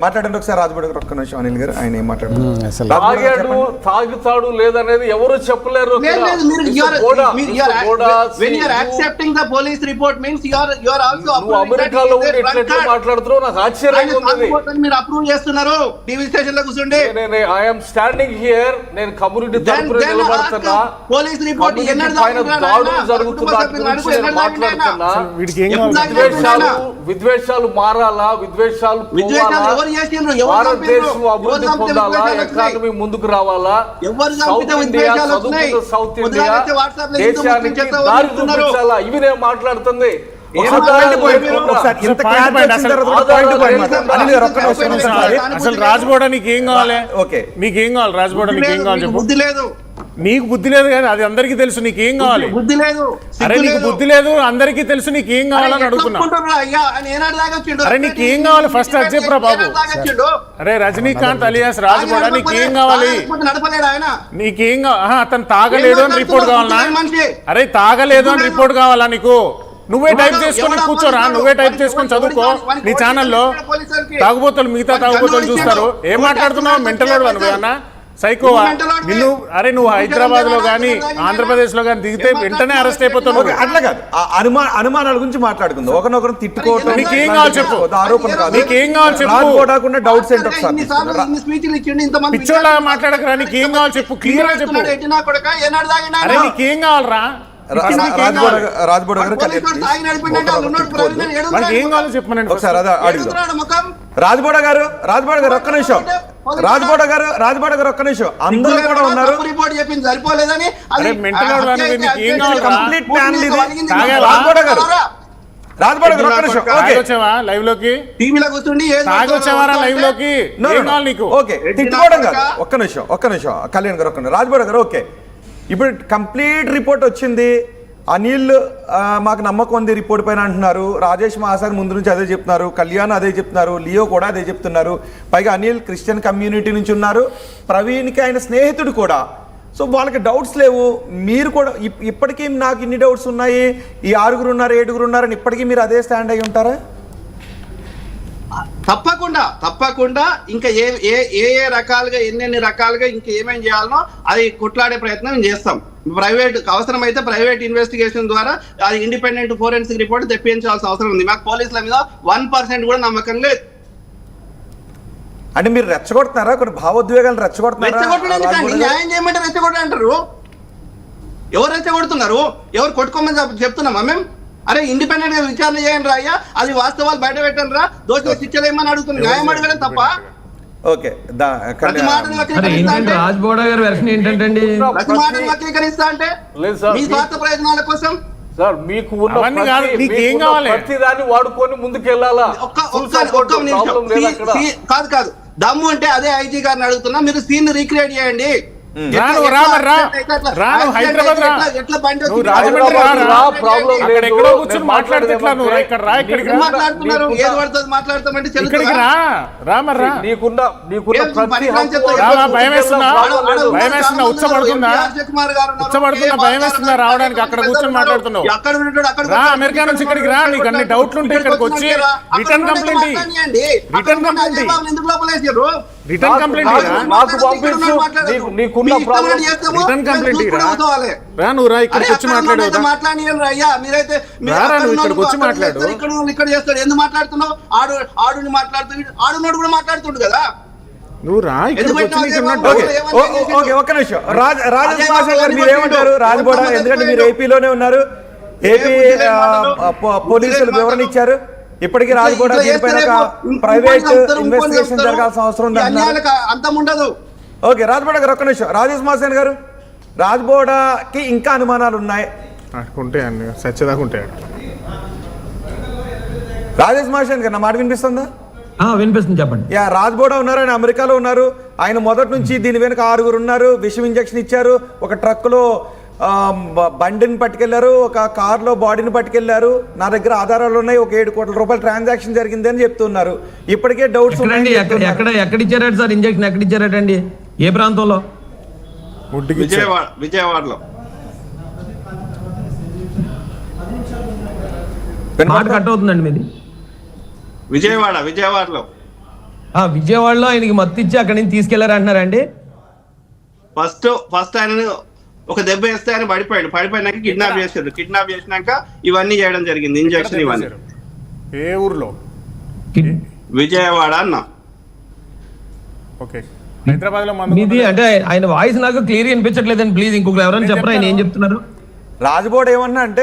మాట్లాడండి ఒకసారి రాజబోడ గారు ఒక్క నిమిషం అనిల్ గారు ఆయన ఏం తాగాడు తాగుతాడు లేదనేది ఎవరు చెప్పలేరు. అమెరికాలో ఎట్లా మాట్లాడుతున్నావు నాకు ఆశ్చర్యంగా ఉంది. మీరు అప్రూవ్ చేస్తున్నారు టీవీ స్టేషన్ లో కూర్చుండి. ఐఎమ్ స్టాండింగ్ హియర్, నేను కమ్యూనిటీ తరపున నిలబడుతున్నా. పోలీస్ రిపోర్ట్ దాడులు జరుగుతున్నా మాట్లాడుతున్నా. విద్వేషాలు మారాలా, విద్వేషాలు భారతదేశం అభివృద్ధి పొందాలా, ఎకానమీ ముందుకు రావాలా, సౌత్ ఇండియా చదువుకున్న సౌత్ ఇండియా దేశానికి దారి చూపించాలా, ఇవి నేను మాట్లాడుతుంది. అసలు రాజబోడ నీకేం కావాలి? నీకేం కావాలి? రాజబోడ నీకేం కావాలి చెప్పు. బుద్ధి లేదు, నీకు బుద్ధి లేదు కానీ అది అందరికీ తెలుసు. నీకేం కావాలి? బుద్ధి లేదు. అరే నీకు బుద్ధి లేదు, అందరికీ తెలుసు. నీకేం కావాలని అడుగుతున్నా. అరే నీకేం కావాలి ఫస్ట్ అది చెప్పురా బాబు. అరే రజనీకాంత్ అలియాస్ రాజబోడ నీకేం కావాలి? నీకేం కావాలి? అతను తాగలేదు అని రిపోర్ట్ కావాలనా? అరే తాగలేదు అని రిపోర్ట్ కావాలా నీకు? నువ్వే టైప్ చేసుకొని కూర్చోరా, నువ్వే టైప్ చేసుకొని చదువుకో. నీ ఛానల్లో తాగుబోతులు మిగతా తాగుబోతులు చూస్తారు. ఏం మాట్లాడుతున్నావు? మెంటల్ వాడు నువ్వేనా? సైకోవా నిన్ను? అరే నువ్వు హైదరాబాద్ లో గానీ ఆంధ్రప్రదేశ్ లో గానీ దిగితే వెంటనే అరెస్ట్ అయిపోతావు. అట్లా కాదు, అనుమానాల గురించి మాట్లాడుకుందాం. ఒకరినొకరు తిట్టుకోవటం. నీకేం కావాలి చెప్పు. ఆరోపణ కాదు. నీకేం కావాలి చెప్పు. డౌట్స్ ఏంటో పిచ్చోళ్ళ మాట్లాడకరా. నీకేం కావాలి చెప్పు, క్లియర్ గా చెప్పు. అరే నీకేం కావాలరా? రాజ్బోడ గారు ఏం కావాలో చెప్పమనండి ఒకసారి. రాజ్బోడ గారు ఒక్క నిమిషం. రాజ్బోడ గారు ఒక్క నిమిషం. అందరూ కూడా ఉన్నారు. Complete family. రాజ్బోడ గారు ఒక్క నిమిషం. తాగొచ్చావా లైవ్ లోకి? టీవీలో కూర్చుండి తాగొచ్చావారా లైవ్ లోకి? నీకు ఓకే తిట్టుకోవడం కాదు. ఒక్క నిమిషం కళ్యాణ్ గారు ఒక్క నిమిషం. రాజ్బోడ గారు ఓకే. ఇప్పుడు కంప్లీట్ రిపోర్ట్ వచ్చింది. అనిల్ మాకు నమ్మకం ఉంది రిపోర్ట్ పైన అంటున్నారు. రాజేష్ మహాసాగర్ ముందు నుంచి అదే చెప్తున్నారు. కళ్యాణ్ అదే చెప్తున్నారు. లియో కూడా అదే చెప్తున్నారు. పైగా అనిల్ క్రిస్టియన్ కమ్యూనిటీ నుంచి ఉన్నారు. ప్రవీణ్కి ఆయన స్నేహితుడు కూడా. సో వాళ్ళకి డౌట్స్ లేవు. మీరు కూడా ఇప్పటికీ నాకు ఇన్ని డౌట్స్ ఉన్నాయి, ఈ 6 ఉన్నారు 7 ఉన్నారని ఇప్పటికీ మీరు అదే స్టాండ్ అయి ఉంటారా? తప్పకుండా ఇంకా ఏ రకాలుగా ఎన్ని రకాలుగా ఇంకా ఏమేమి చేయాలనో అది కొట్లాడే ప్రయత్నం చేస్తాం. ప్రైవేట్ అవసరమైతే ప్రైవేట్ ఇన్వెస్టిగేషన్ ద్వారా అది ఇండిపెండెంట్ ఫోరెన్సిక్ రిపోర్ట్ తెప్పించాల్సిన అవసరం ఉంది. మాకు పోలీసుల మీద 1% కూడా నమ్మకం లేదు. అంటే మీరు రెచ్చగొడుతున్నారా? కొన్ని భావోద్వేగాలు రెచ్చగొడుతున్నారా? న్యాయం చేయమంటే రెచ్చగొట్ట అంటారు. ఎవరు రెచ్చగొడుతున్నారు? ఎవరు కొట్టుకోమని చెప్తున్నామా మేము? అరే ఇండిపెండెంట్ గా విచారణ చేయండి రా అయ్యా, అది వాస్తవాలు బయట పెట్టండి రా, దోషులు శిక్షలు ఏమని అడుగుతున్నారు. న్యాయం అడగడం తప్ప. ఓకే ప్రతి మాటను వక్రీకరిస్తా అంటే మీ స్వార్థ ప్రయోజనాల కోసం సార్ మీకు ప్రతిదాన్ని వాడుకొని ముందుకెళ్ళాలా? కాదు దమ్ము అంటే అదే ఐజీ గారిని అడుగుతున్నా. మీరు సీన్ రీక్రియేట్ చేయండి. రావడానికి అక్కడ కూర్చొని మాట్లాడుతున్నావు. అమెరికా నుంచి ఇక్కడికి రా. నీకు అన్ని డౌట్లు ఉంటే ఇక్కడికి వచ్చి రిటర్న్ కంప్లైంట్ ఇక్కడ చేస్తాడు. ఎందుకు మాట్లాడుతున్నావు? ఆడుని మాట్లాడుతున్నాడు కూడా మాట్లాడుతుండు కదా. నువ్వు రా ఒక్క నిమిషం. రాజేష్ గారు మీరు ఏమంటారు? రాజ్బోడ ఎందుకంటే మీరు ఏపీలోనే ఉన్నారు. ఏపీ పోలీసులు వివరణ ఇచ్చారు. ఇప్పటికీ రాజ్బోడ ప్రైవేట్ ఇన్వెస్టిగేషన్ జరగాల్సిన అవసరం ఉండదు. ఓకే రాజ్బోడ గారు ఒక్క నిమిషం. రాజేష్ మాసేన్ గారు రాజ్బోడకి ఇంకా అనుమానాలు ఉన్నాయి. ఉంటాయండి, సత్యదాకా ఉంటాయి. రాజేష్ మాసేన్ గారు నా మాట వినిపిస్తుందా? వినిపిస్తుంది, చెప్పండి. రాజ్బోడ ఉన్నారు, ఆయన అమెరికాలో ఉన్నారు. ఆయన మొదటి నుంచి దీని వెనుక 6 ఉన్నారు. విషం ఇంజక్షన్ ఇచ్చారు. ఒక ట్రక్లో బండిని పట్టుకెళ్లారు, ఒక కార్లో బాడీని పట్టుకెళ్లారు. నా దగ్గర ఆధారాలు ఉన్నాయి. ఒక 7 కోట్ల రూపాయల ట్రాన్సాక్షన్ జరిగింది అని చెప్తున్నారు. ఇప్పటికే డౌట్స్ ఎక్కడ ఇచ్చారట సార్ ఇంజక్షన్? ఎక్కడ ఇచ్చారటండి? ఏ ప్రాంతంలో? విజయవాడలో. మాట కట్ అవుతుందండి మీది. విజయవాడలో విజయవాడలో ఆయనకి మత్తు ఇచ్చి అక్కడి నుంచి తీసుకెళ్లారు అంటున్నారండి. ఫస్ట్ ఆయన ఒక దెబ్బ వేస్తే ఆయన పడిపోయినాక కిడ్నాప్ చేసినాక ఇవన్నీ చేయడం జరిగింది, ఇంజక్షన్ ఇవన్నీ. ఏ ఊర్లో? విజయవాడ అన్న. ఓకే, హైదరాబాద్ లో మీది అంటే ఆయన వాయిస్ నాకు క్లియర్ వినిపించట్లేదండి. ప్లీజ్ ఇంకొకరు ఎవరైనా చెప్పరా, ఆయన ఏం చెప్తున్నారు? రాజ్బోర్డ్ ఏమన్నా అంటే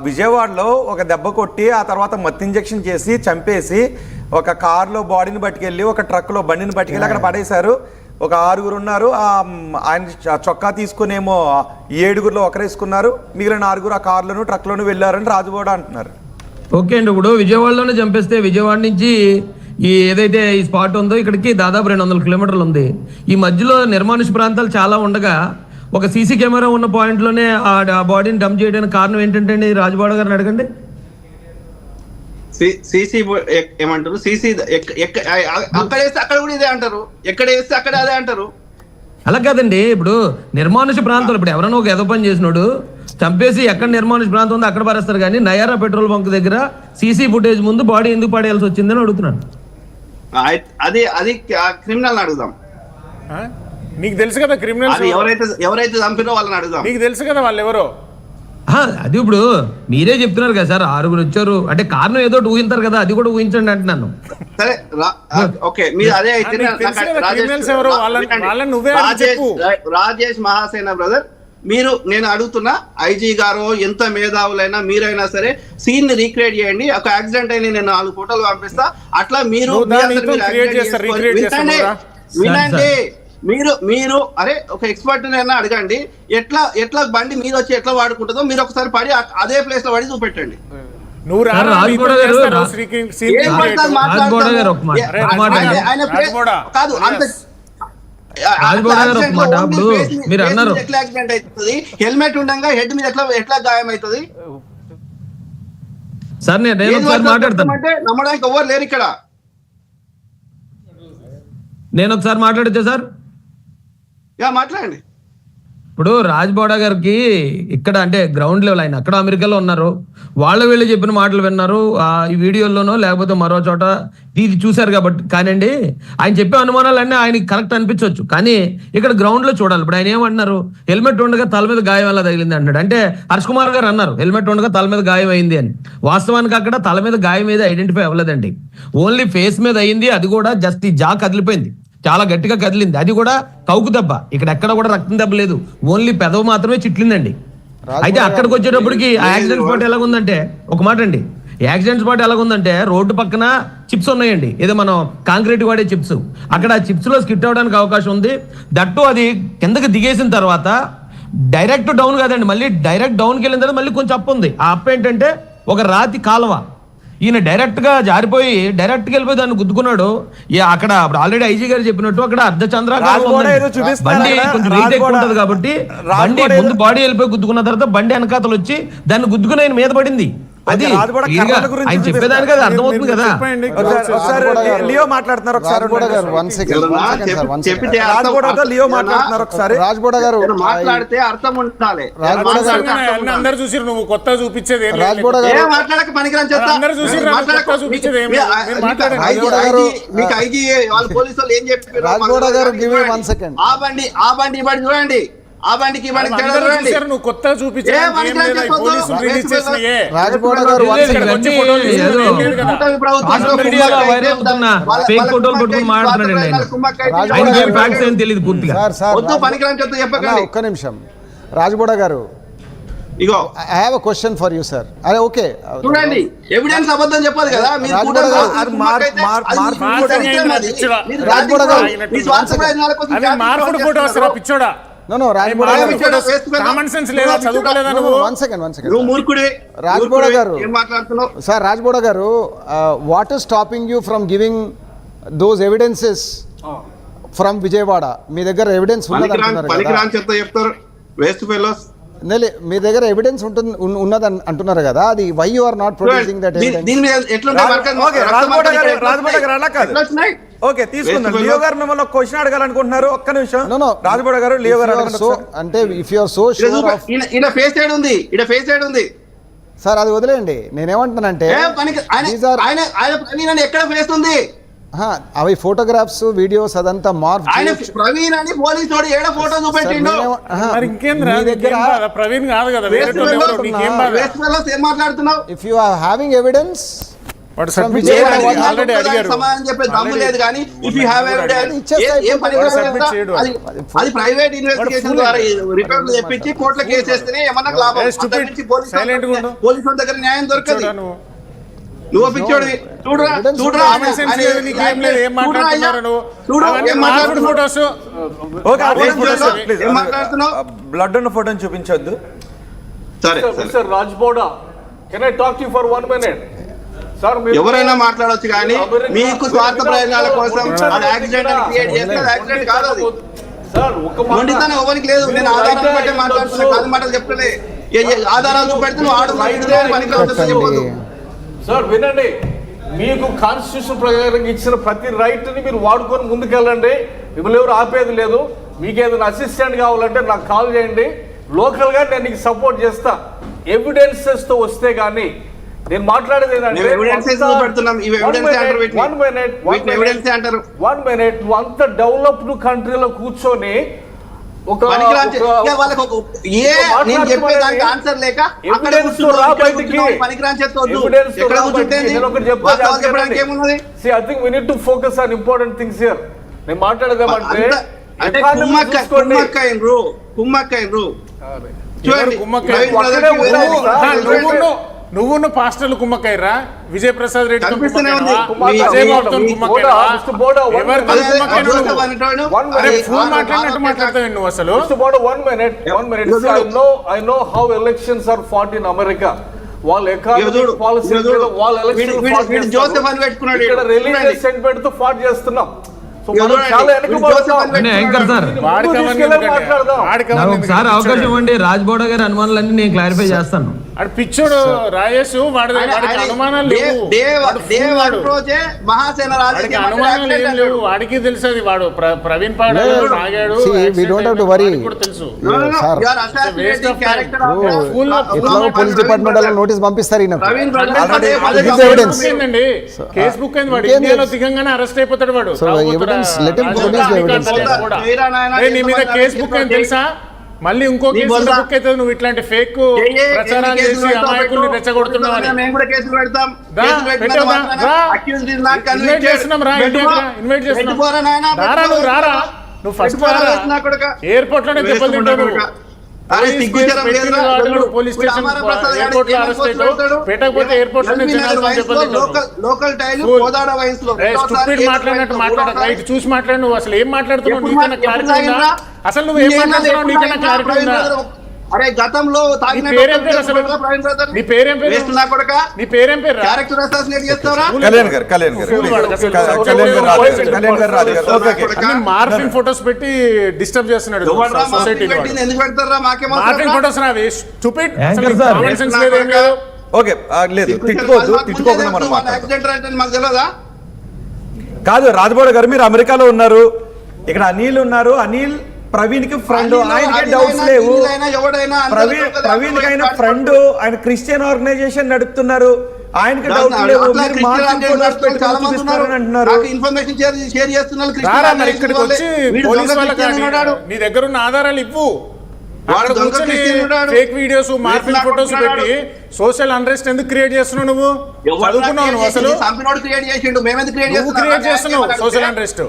విజయవాడలో ఒక దెబ్బ కొట్టి ఆ తర్వాత మత్తు ఇంజెక్షన్ చేసి చంపేసి ఒక కారులో బాడీని పట్టుకెళ్ళి ఒక ట్రక్లో బండిని పట్టుకెళ్ళి అక్కడ పడేశారు. ఒక 6 ఉన్నారు. ఆయన చొక్కా తీసుకునేమో 7 ఒకరేసుకున్నారు, మిగిలిన 6 ఆ కార్లోను ట్రక్లోను వెళ్ళారని రాజ్బోర్డ్ అంటున్నారు. ఓకే అండి, ఇప్పుడు విజయవాడలోనే చంపేస్తే విజయవాడ నుంచి ఈ ఏదైతే ఈ స్పాట్ ఉందో ఇక్కడికి దాదాపు 200 కిలోమీటర్లు ఉంది. ఈ మధ్యలో నిర్మానుష ప్రాంతాలు చాలా ఉండగా ఒక సీసీ కెమెరా ఉన్న పాయింట్లోనే ఆ బాడీని డంప్ చేయడానికి కారణం ఏంటంటే రాజబాడ గారిని అడగండి. సీసీ ఏమంటారు? సీసీ అక్కడ వేస్తే అక్కడ కూడా ఇదే అంటారు, ఎక్కడ వేస్తే అక్కడ అదే అంటారు. అలా కాదండి, ఇప్పుడు నిర్మానుష ప్రాంతాలు ఇప్పుడు ఎవరైనా ఒక ఎదో పని చేసినోడు చంపేసి ఎక్కడ నిర్మానుష ప్రాంతం ఉందో అక్కడ పరేస్తారు, కానీ నయారా పెట్రోల్ బంక్ దగ్గర సీసీ ఫుటేజ్ ముందు బాడీ ఎందుకు పడేయాల్సి వచ్చిందని అడుగుతున్నాను. అది క్రిమినల్ అడుగుదాం. నీకు తెలుసు కదా క్రిమినల్స్ ఎవరైతే చంపినో వాళ్ళని అడుగుదాం. నీకు తెలుసు కదా వాళ్ళు ఎవరో. అది ఇప్పుడు మీరే చెప్తున్నారు కదా సార్, 6 వచ్చారు అంటే కారణం ఏదో ఊహించారు కదా, అది కూడా ఊహించండి అంటున్నాను. సరే ఓకే, మీరు అదే అయితే రాజేష్ మహాసేన బ్రదర్, నేను అడుగుతున్నా, ఐజీ గారు ఎంత మేధావులైనా మీరైనా సరే సీన్ ని రీక్రియేట్ చేయండి. ఒక యాక్సిడెంట్ అయిన నేను 4 ఫోటోలు పంపిస్తా, అట్లా మీరు వినండి. మీరు అరే ఒక ఎక్స్పర్ట్ అయినా అడగండి, ఎట్లా బండి మీద వచ్చి ఎట్లా వాడుకుంటుందో మీరు ఒకసారి పడి అదే ప్లేస్ లో పడి చూపెట్టండి. కాదు అంత మీరు అన్నారు ఎట్లా యాక్సిడెంట్ అవుతుంది, హెల్మెట్ ఉండగా హెడ్ మీద ఎట్లా గాయం అవుతుంది సార్? నేను మాట్లాడతాను అంటే నమ్మడానికి ఎవరు లేరు ఇక్కడ. నేను ఒకసారి మాట్లాడితే సార్ మాట్లాడండి. ఇప్పుడు రాజ్బోడా గారికి ఇక్కడ అంటే గ్రౌండ్ లెవెల్, ఆయన అక్కడ అమెరికాలో ఉన్నారు, వీళ్ళు చెప్పిన మాటలు విన్నారు ఈ వీడియోల్లోనో లేకపోతే మరో చోట ఇది చూశారు కాబట్టి. కానివ్వండి, ఆయన చెప్పే అనుమానాలన్నీ ఆయనకి కరెక్ట్ అనిపించవచ్చు, కానీ ఇక్కడ గ్రౌండ్ లో చూడాలి. ఇప్పుడు ఆయన ఏమంటున్నారు, హెల్మెట్ ఉండగా తల మీద గాయం ఎలా తగిలింది అంటాడు. అంటే హర్ష్ కుమార్ గారు అన్నారు హెల్మెట్ ఉండగా తల మీద గాయం అయింది అని. వాస్తవానికి అక్కడ తల మీద గాయం మీద ఐడెంటిఫై అవ్వలేదండి, ఓన్లీ ఫేస్ మీద అయింది. అది కూడా జస్ట్ ఈ జా కదిలిపోయింది, చాలా గట్టిగా కదిలింది, అది కూడా కౌకు దెబ్బ. ఇక్కడ ఎక్కడ కూడా రక్తం దెబ్బ లేదు, ఓన్లీ పెదవు మాత్రమే చిట్లిందండి. అయితే అక్కడికి వచ్చేటప్పటికి ఆ యాక్సిడెంట్ స్పాట్ ఎలాగుందంటే, ఒక మాట అండి, యాక్సిడెంట్ స్పాట్ ఎలాగుందంటే రోడ్డు పక్కన చిప్స్ ఉన్నాయండి, ఏదో మనం కాంక్రీట్ వాడే చిప్స్, అక్కడ ఆ చిప్స్ లో స్కిట్ అవడానికి అవకాశం ఉంది. దట్టు అది కిందకి దిగేసిన తర్వాత డైరెక్ట్ డౌన్ కాదండి, మళ్ళీ డైరెక్ట్ డౌన్కి వెళ్ళిన తర్వాత మళ్ళీ కొంచెం అప్ ఉంది. ఆ అప్ ఏంటంటే ఒక రాతి కాలువ, ఈయన డైరెక్ట్ గా జారిపోయి డైరెక్ట్ గా వెళ్ళిపోయి దాన్ని గుద్దుకున్నాడు. అక్కడ ఆల్రెడీ ఐజీ గారు చెప్పినట్టు అక్కడ అర్ధచంద్రాకారం బండి కొంచెం వెయిట్ ఎక్కువ ఉంటది కాబట్టి బండి ముందు బాడీ వెళ్ళిపోయి గుద్దుకున్న తర్వాత బండి వెనకాతలు వచ్చి దాన్ని గుద్దుకుని ఆయన మీద పడింది. అది ఆయన చెప్పేదానికి అది అర్థమవుతుంది కదా. లియో మాట్లాడుతున్నారు ఒకసారి. రాజ్బోడా గారు మాట్లాడితే అర్థం ఉండాలి. అందరు చూసి నువ్వు కొత్త చూపించేది మాట్లాడక పనికిరాని మీకు ఐజీ వాళ్ళ పోలీసు వాళ్ళు ఏం చెప్పారు, ఆ బండి ఈ బండి చూడండి, ఆ బండికి నువ్వు కొత్త చూపించే ఒక్క నిమిషం రాజ్బోడా గారు, ఇగో I have a question for you sir. అరే ఓకే చూడండి, ఎవిడెన్స్ అబద్ధం చెప్పాలి కదా మీరు. పిచ్చోడా రాజ్బోడా గారు, సార్ రాజ్బోడా గారు, what is stopping you from giving those evidences from Vijayawada? మీ దగ్గర ఎవిడెన్స్ ఉన్నది మీ దగ్గర ఎవిడెన్స్ ఉన్నది అంటున్నారు కదా, అది why you are not producing that okay తీసుకుందాం. లియో గారు మిమ్మల్ని క్వశ్చన్ అడగాలనుకుంటున్నారు, ఒక్క నిమిషం. రాజ్బోడా గారు, లియో గారు అంటే if you are so sure of ఇడ ఫేస్ సైడ్ ఉంది, ఇడ ఫేస్ సైడ్ ఉంది సార్, అది వదిలేయండి. నేనేమంటున్నానంటే ఆయన ఎక్కడ ఫేస్ ఉంది, అవి ఫోటోగ్రాఫ్స్ వీడియోస్ అదంతా మార్క్ ఆయన ప్రవీణ్ అని పోలీసు వాడు ఏడ ఫోటో చూపెట్టిండు. మరి ఇంకేంద్రా, నీకేం బాధ? ప్రవీణ్ కాదు కదా, వేరే వాళ్ళు ఎవరు? నీకేం బాధ? వేస్ట్ ఫెలోస్ ఏం మాట్లాడుతున్నావు? If you are having evidence వాడు సబ్మిట్ చేయాలి, ఆల్రెడీ అడిగారు. సమాధానం చెప్పే దమ్ము లేదు కానీ ఇఫ్ యు హావ్ ఎవిడెన్స్ ఏం పని సబ్మిట్ చేయడు. అది ప్రైవేట్ ఇన్వెస్టిగేషన్ ద్వారా రిపోర్ట్ తెప్పించి కోర్టులో కేసు వేస్తేనే ఏమన్నా లాభం. సైలెంట్ గా ఉండు. పోలీసుల దగ్గర న్యాయం దొరకదు. నువ్వు పిచ్చోడివి. చూడరా చూడరా నీకేం లేదు, ఏం మాట్లాడుతున్నారు నువ్వు? అవన్నీ మార్పుడు ఫోటోస్. ఏం మాట్లాడుతున్నావు? బ్లడ్ ఉన్న ఫోటోని చూపించొద్దు. సరే mister Rajboda, can I talk you for 1 minute? Sir, ఎవరైనా మాట్లాడొచ్చు కానీ మీకు స్వార్థ ప్రయోజనాల కోసం అది యాక్సిడెంట్ అని క్రియేట్ చేస్తే యాక్సిడెంట్ కాదు. అది సార్, మొండితనం ఎవరికి లేదు. నేను ఆధారాలు బట్టే మాట్లాడుతున్నా, కాదు మాటలు చెప్తలే. ఆధారాలు చూపెడితే నువ్వు ఆడు. సార్ వినండి, మీకు కాన్స్టిట్యూషన్ ప్రకారం ఇచ్చిన ప్రతి రైట్ ని మీరు వాడుకొని ముందుకెళ్ళండి. మిమ్మల్ని ఎవరు ఆపేది లేదు. మీకు ఏదైనా అసిస్టెంట్ కావాలంటే నాకు కాల్ చేయండి. లోకల్ గా నేను నీకు సపోర్ట్ చేస్తా. ఎవిడెన్సెస్ తో వస్తే గానీ నేను మాట్లాడేది ఏంటంటే, 1 minute, నువ్వు అంత డెవలప్డ్ కంట్రీలో కూర్చొని focus on important things here. నేను మాట్లాడేదేమంటే నువ్వు పాస్టర్లు కుమ్మక్కయ్యరా? విజయ్ ప్రసాద్ రెడ్డి మాట్లాడినట్టు నువ్వు అసలు. 1 minute. I know how elections are fought in America. వాళ్ళ ఎకానమిక్ పాలసీ, వాళ్ళ ఎలక్షన్ రిలీజియస్ సెంటిమెంట్ తో ఫాట్ చేస్తున్నాం. ఒకసారి అవకాశం ఇవ్వండి. రాజ్బోడా గారి అనుమానాలన్నీ నేను క్లారిఫై చేస్తాను. అటు పిచ్చోడు రాజేష్, వాడికి అనుమానాలు లేవు, అనుమానాలు ఏం లేవు. వాడికి తెలుసు అది. వాడు ప్రవీణ్ పాడాడు, తాగాడు, తెలుసు. పోలీస్ డిపార్ట్మెంట్ నోటీస్ పంపిస్తారు. కేసు బుక్ అయింది. వాడు ఇండియాలో దిగంగానే అరెస్ట్ అయిపోతాడు. వాడు నీ మీద కేసు బుక్ అయింది తెలుసా? మళ్ళీ ఇంకో కేసు బుక్ అవుతుంది. నువ్వు ఇట్లాంటి ఫేక్ ప్రచారాలు చేసి అమాయకుల్ని రెచ్చగొడుతున్నావు. ఇన్వైట్ చేస్తున్నాం, రా ఇన్వైట్ చేస్తున్నాం. రారా నువ్వు, రారా నువ్వు ఫస్ట్ ఎయిర్పోర్ట్ లోనే దెబ్బలు తింటావు. పోలీస్ స్టేషన్ ఎయిర్పోర్ట్ లో అరెస్ట్ అవుతావు. పెట్టకపోతే ఎయిర్పోర్ట్ లోనే మాట్లాడినట్టు మాట్లాడక, ఇటు చూసి మాట్లాడు. నువ్వు అసలు ఏం మాట్లాడుతున్నావు? నీకన్నా క్లారిటీ ఉందా? అసలు నువ్వు ఏం మాట్లాడుతున్నావు? నీకన్నా క్లారిటీ ఉందా? అరే గతంలో నీ పేరేం పేరు? నీ పేరేం పేరు? నీ పేరేం పేరు? మార్ఫింగ్ ఫోటోస్ పెట్టి డిస్టర్బ్ చేస్తున్నాడు సొసైటీ. మార్ఫింగ్ ఫోటోస్ రావి స్టూపిడ్. కామన్ సెన్స్ లేదు, ఏం లేదు. ఓకే లేదు, తిట్టుకోకుండా మనం మాట్లాడదాం. కాదు రాజ్బోడా గారు, మీరు అమెరికాలో ఉన్నారు, ఇక్కడ అనిల్ ఉన్నారు. అనిల్ ప్రవీణ్ కి ఫ్రెండ్, ఆయనకి డౌట్స్ లేవు. ప్రవీణ్ కి ఆయన ఫ్రెండ్, ఆయన క్రిస్టియన్ ఆర్గనైజేషన్ నడుపుతున్నారు, ఆయనకి డౌట్ లేవు. ఇక్కడికి వచ్చి పోలీస్ వాళ్ళకి నీ దగ్గర ఉన్న ఆధారాలు ఇవ్వు. ఫేక్ వీడియోస్, మార్ఫింగ్ ఫోటోస్ పెట్టి సోషల్ అన్రెస్ట్ ఎందుకు క్రియేట్ చేస్తున్నావు? నువ్వు చదువుకున్నావు? నువ్వు అసలు క్రియేట్ చేస్తున్నావు సోషల్ అన్రెస్ట్.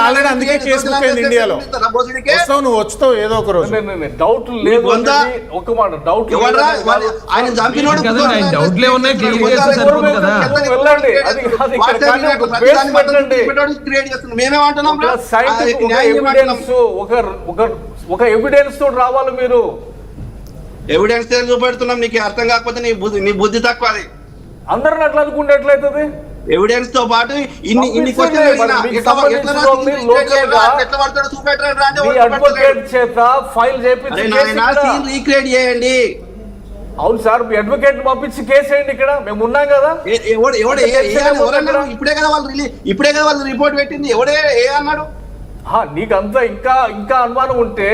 ఆల్రెడీ అందుకే కేసు బుక్ అయింది ఇండియాలో. వస్తావు, నువ్వు వచ్చుతావు ఏదో ఒక రోజు. డౌట్ లేదు, ఒక మాట డౌట్ డౌట్లే ఉన్నాయి. ఒక ఎవిడెన్స్ తోటి రావాలి. మీరు ఎవిడెన్స్ చూపెడుతున్నాం, నీకు అర్థం కాకపోతే నీ బుద్ధి తక్కువ. అది అందరిని అట్లా అనుకుంటే ఎట్లయితుంది? ఎవిడెన్స్ తో పాటు ఇన్ని చేత ఫైల్ రీక్రియేట్ చేయండి. అవును సార్, మీ అడ్వకేట్ పంపించి కేసు వేయండి. ఇక్కడ మేము ఉన్నాం కదా. ఇప్పుడే కదా వాళ్ళు రిపోర్ట్ పెట్టింది. ఎవడే ఏ అన్నాడు? నీకంతా ఇంకా అనుమానం ఉంటే